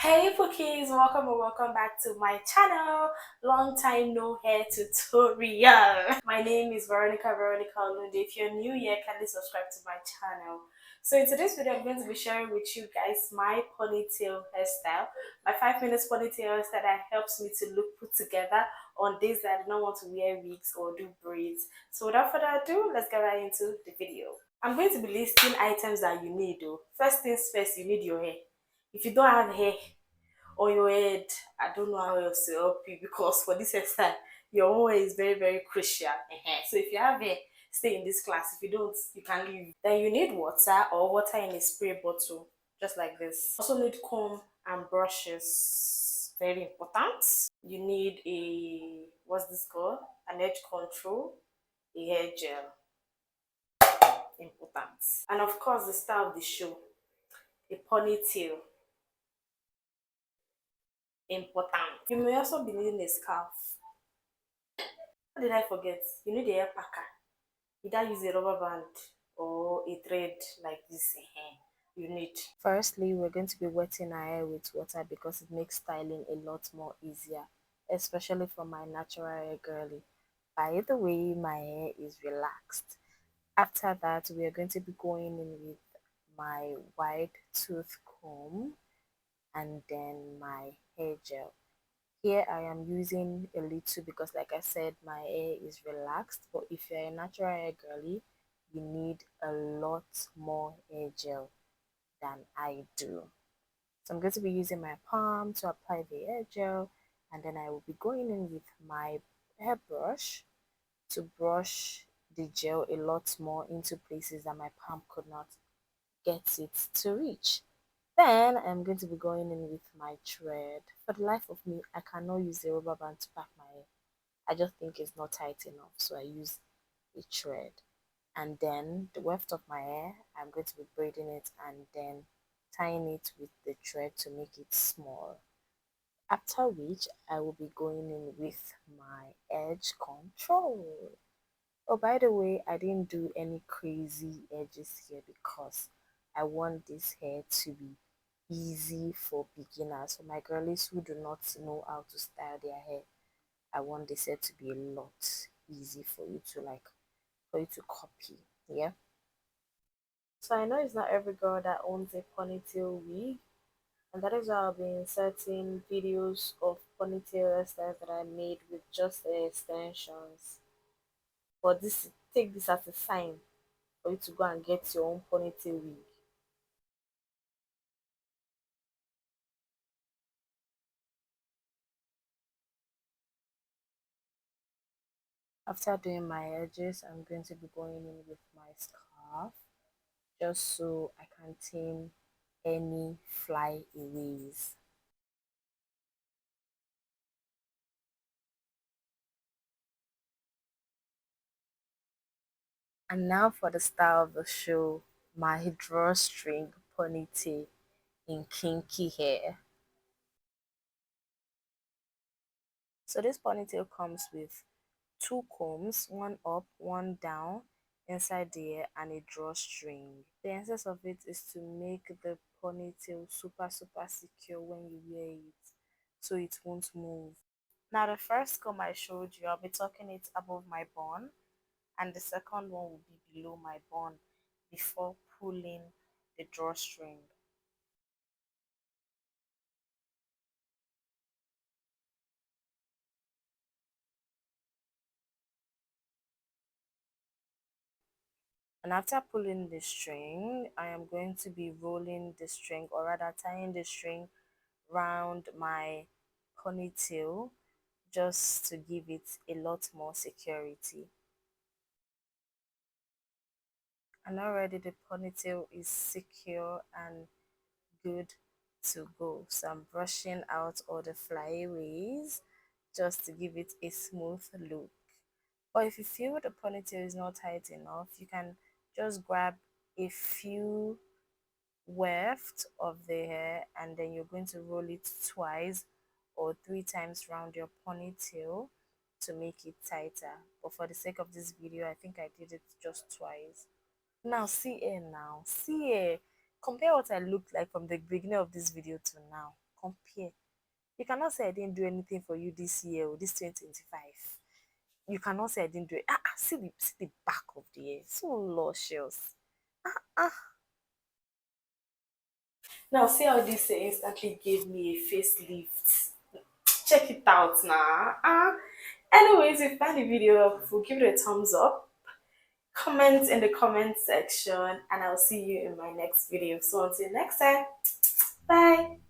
Hey Pookies, welcome or welcome back to my channel. Long time no hair tutorial. My name is Veronniequa. If you're new here, kindly subscribe to my channel. So in today's video, I'm going to be sharing with you guys my ponytail hairstyle. My 5 minutes ponytail hairstyle that helps me to look put together on days that I do not want to wear wigs or do braids. So without further ado, let's get right into the video. I'm going to be listing items that you need though. First things first, you need your hair. If you don't have hair on your head, I don't know how else to help you because for this hairstyle, your own hair is very, very crucial. So if you have hair, stay in this class. If you don't, you can leave. Then you need water or water in a spray bottle, just like this. Also need comb and brushes. Very important. You need a what's this called? An edge control, a hair gel. Important. And of course the star of the show, a ponytail. Important. You may also be needing a scarf. What did I forget? You need a hair packer. Either use a rubber band or a thread like this. You need. Firstly, we're going to be wetting our hair with water because it makes styling a lot more easier, especially for my natural hair girly. By the way, my hair is relaxed. After that, we are going to be going in with my wide tooth comb and then my hair gel. Here I am using a little because like I said, my hair is relaxed. But if you're a natural hair girly, you need a lot more hair gel than I do. So I'm going to be using my palm to apply the hair gel, and then I will be going in with my hairbrush to brush the gel a lot more into places that my palm could not get it to reach. Then I'm going to be going in with my thread. For the life of me, I cannot use the rubber band to pack my hair. I just think it's not tight enough, so I use a thread. And then the weft of my hair, I'm going to be braiding it and then tying it with the thread to make it small. After which, I will be going in with my edge control. Oh, by the way, I didn't do any crazy edges here because I want this hair to be easy for beginners. For my girlies who do not know how to style their hair, I want this hair to be a lot easy for you to for you to copy. Yeah. So I know it's not every girl that owns a ponytail wig, and that is why I'll be inserting videos of ponytail hairstyles that I made with just the extensions. But this take this as a sign for you to go and get your own ponytail wig. After doing my edges, I'm going to be going in with my scarf just so I can tame any flyaways. And now for the style of the show, my drawstring ponytail in kinky hair. So this ponytail comes with two combs, one up, one down, inside the hair and a drawstring. The essence of it is to make the ponytail super secure when you wear it so it won't move. Now the first comb I showed you, I'll be tucking it above my bun, and the second one will be below my bun before pulling the drawstring. And after pulling the string, I am going to be rolling the string, or rather tying the string round my ponytail just to give it a lot more security. And already the ponytail is secure and good to go. So I'm brushing out all the flyaways just to give it a smooth look. Or if you feel the ponytail is not tight enough, you can just grab a few weft of the hair and then you're going to roll it twice or three times around your ponytail to make it tighter. But for the sake of this video, I think I did it just twice. Now see here now. See here. Compare what I looked like from the beginning of this video to now. compare. You cannot say I didn't do anything for you this year or this 2025. You cannot say I didn't do it. See the back of the hair. So luscious. Now see how this instantly gave me a facelift. Check it out now. Anyways, if you find the video helpful, give it a thumbs up. Comment in the comment section, and I'll see you in my next video. So until next time, bye.